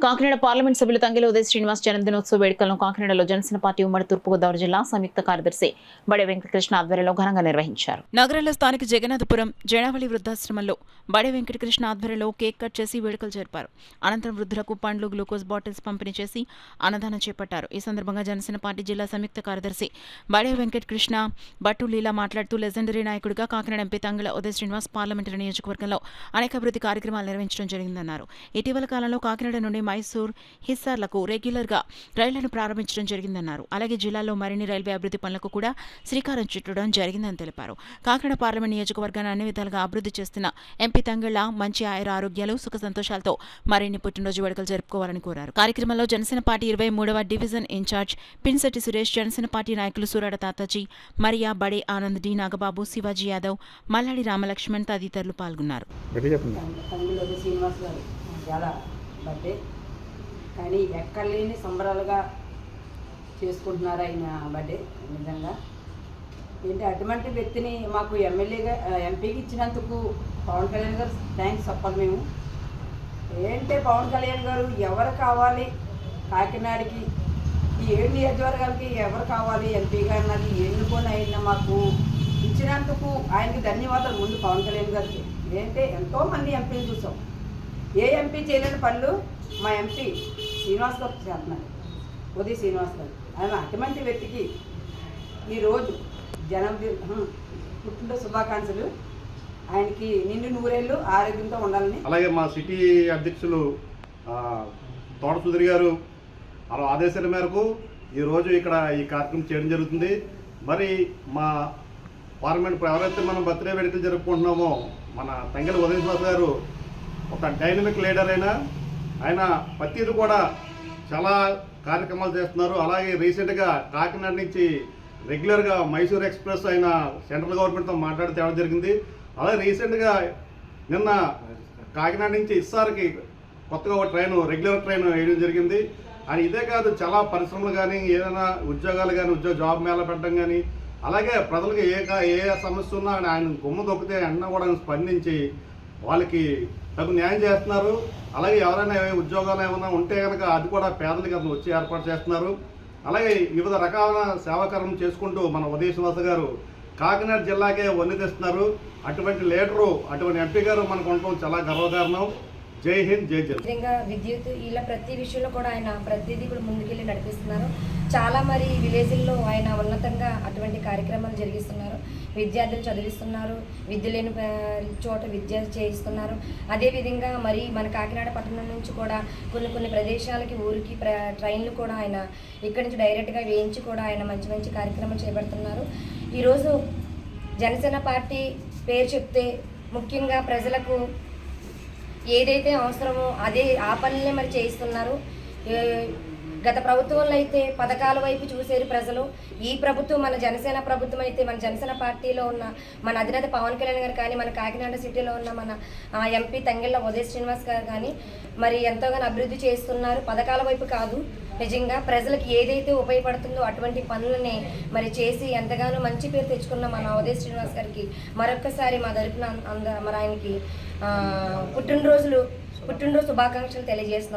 Kakinada parliament సభ్యులు తంగెల ఉదయ్ శ్రీనివాస్ జన్మదినోత్సవ వేడుకలను కాకినాడలో జనసేన పార్టీ ఉమ్మడి తూర్పుగోదావరి జిల్లా సంయుక్త కార్యదర్శి బడే వెంకటకృష్ణ ఆధ్వర్యంలో ఘనంగా నిర్వహించారు. నగరంలో స్థానిక జగన్నాథపురం జేణావళి వృద్ధాశ్రమంలో బడే వెంకటకృష్ణ ఆధ్వర్యంలో కేక్ కట్ చేసి వేడుకలు జరిపారు. అనంతరం వృద్ధులకు పండ్లు, గ్లూకోజ్ బాటిల్స్ పంపిణీ చేసి అన్నదానం చేపట్టారు. ఈ సందర్భంగా జనసేన పార్టీ జిల్లా సంయుక్త కార్యదర్శి బడే వెంకటకృష్ణ బట్టు లీలా మాట్లాడుతూ లెజెండరీ నాయకుడిగా కాకినాడ ఎంపీ తంగెల ఉదయ్ శ్రీనివాస్ పార్లమెంటరీ నియోజకవర్గంలో అనేక అభివృద్ధి కార్యక్రమాలు నిర్వహించడం జరిగిందన్నారు. ఇటీవల కాలంలో కాకినాడ నుండి మైసూర్, హిస్సార్లకు రెగ్యులర్గా రైళ్లను ప్రారంభించడం జరిగిందన్నారు. అలాగే జిల్లాలో మరిన్ని రైల్వే అభివృద్ధి పనులకు కూడా శ్రీకారం చుట్టడం జరిగిందని తెలిపారు. కాకినాడ పార్లమెంట్ నియోజకవర్గాన్ని అన్ని విధాలుగా అభివృద్ధి చేస్తున్న ఎంపీ తంగెళ్ల మంచి ఆయుర ఆరోగ్యాలు, సుఖ సంతోషాలతో మరిన్ని పుట్టినరోజు వేడుకలు జరుపుకోవాలని కోరారు. కార్యక్రమంలో జనసేన పార్టీ 23వ division in charge Pinsetti Suresh, Janasena party నాయకులు సూరాడ తాతాజీ, మరియా, బడే ఆనంద్, డి నాగబాబు, శివాజీ యాదవ్, మల్లాడి రామలక్ష్మణ్ తదితరులు పాల్గొన్నారు. కానీ ఎక్కడ లేని సంబరాలుగా చేసుకుంటున్నారు ఆయన బర్త్డే. నిజంగా ఏంటి అటువంటి వ్యక్తిని మాకు ఎమ్మెల్యేగా ఎంపీకి ఇచ్చినందుకు పవన్ కళ్యాణ్ గారు థ్యాంక్స్ చెప్పాలి మేము. ఏంటంటే పవన్ కళ్యాణ్ గారు ఎవరు కావాలి కాకినాడకి, ఈ 7 నియోజకవర్గాలకి ఎవరు కావాలి ఎంపీగా అన్నది ఎన్నుకొని ఆయన మాకు ఇచ్చినందుకు ఆయనకి ధన్యవాదాలు. ముందు పవన్ కళ్యాణ్ గారికి ఏంటంటే ఎంతోమంది ఎంపీలు చూసాం, ఏ ఎంపీ చేయలేని పనులు మా ఎంపీ శ్రీనివాస్ గారు చేస్తున్నారు. ఉదయ్ శ్రీనివాస్ గారు ఆయన అటువంటి వ్యక్తికి ఈరోజు పుట్టినరోజు శుభాకాంక్షలు. ఆయనకి నిండు నూరేళ్ళు ఆరోగ్యంతో ఉండాలని. అలాగే మా సిటీ అధ్యక్షులు తోట సుధీర్ గారు ఆదేశాల మేరకు ఈరోజు ఇక్కడ ఈ కార్యక్రమం చేయడం జరుగుతుంది. మరి మా పార్లమెంట్ ఎవరైతే మనం బర్త్డే వేడుకలు జరుపుకుంటున్నామో మన తంగెల ఉదయ్ శ్రీనివాస్ గారు ఒక డైనమిక్ లీడర్ అయినా ఆయన ప్రతిది కూడా చాలా కార్యక్రమాలు చేస్తున్నారు. అలాగే రీసెంట్గా కాకినాడ నుంచి రెగ్యులర్గా మైసూర్ ఎక్స్ప్రెస్ ఆయన సెంట్రల్ గవర్నమెంట్తో మాట్లాడి తేవడం జరిగింది. అలాగే రీసెంట్గా నిన్న కాకినాడ నుంచి ఇస్సార్కి కొత్తగా ఒక రెగ్యులర్ ట్రైన్ వేయడం జరిగింది. ఆయన ఇదే కాదు, చాలా పరిశ్రమలు కానీ ఏదైనా ఉద్యోగాలు కానీ జాబ్ మేళ పెట్టడం కానీ, అలాగే ప్రజలకు ఏ సమస్య ఉన్నా ఆయన గుమ్మ దొక్కితే అన్న కూడా స్పందించి వాళ్ళకి తగు న్యాయం చేస్తున్నారు. అలాగే ఎవరైనా ఉద్యోగాలు ఏమైనా ఉంటే కనుక అది కూడా పేదలకి అతను వచ్చి ఏర్పాటు చేస్తున్నారు. అలాగే వివిధ రకాల సేవాకారం చేసుకుంటూ మన ఉదయ్ శ్రీనివాస్ గారు కాకినాడ జిల్లాకే వన్నె తెస్తున్నారు. అటువంటి లీడరు, అటువంటి ఎంపీ గారు మనకు ఉండటం చాలా గర్వకారణం. జై హింద్, జై జన్. విద్యుత్ ఇలా ప్రతి విషయంలో కూడా ఆయన ప్రతిదీ కూడా ముందుకెళ్ళి నడిపిస్తున్నారు. చాలా మరి విలేజ్ల్లో ఆయన ఉన్నతంగా అటువంటి కార్యక్రమాలు జరిగిస్తున్నారు. విద్యార్థులు చదివిస్తున్నారు, విద్య లేని చోట విద్య చేయిస్తున్నారు. అదేవిధంగా మరి మన కాకినాడ పట్టణం నుంచి కూడా కొన్ని ప్రదేశాలకి ఊరికి ట్రైన్లు కూడా ఆయన ఇక్కడి నుంచి డైరెక్ట్గా వేయించి కూడా ఆయన మంచి మంచి కార్యక్రమాలు చేపడుతున్నారు. ఈరోజు జనసేన పార్టీ పేరు చెప్తే ముఖ్యంగా ప్రజలకు ఏదైతే అవసరమో ఆ పనులనే మరి చేయిస్తున్నారు. గత ప్రభుత్వంలో అయితే పథకాల వైపు చూసేరు ప్రజలు. ఈ ప్రభుత్వం మన జనసేన ప్రభుత్వం అయితే మన జనసేన పార్టీలో ఉన్న మన అధినేత పవన్ కళ్యాణ్ గారు కానీ, మన కాకినాడ సిటీలో ఉన్న మన ఎంపీ తంగెళ్ల ఉదయ్ శ్రీనివాస్ గారు కానీ మరి ఎంతోగానో అభివృద్ధి చేస్తున్నారు. పథకాల వైపు కాదు, నిజంగా ప్రజలకు ఏదైతే ఉపయోగపడుతుందో అటువంటి పనులని మరి చేసి ఎంతగానో మంచి పేరు తెచ్చుకున్న మన ఉదయ్ శ్రీనివాస్ గారికి మరొక్కసారి మా తరపున మరి ఆయనకి పుట్టినరోజు శుభాకాంక్షలు తెలియజేస్తున్నాం.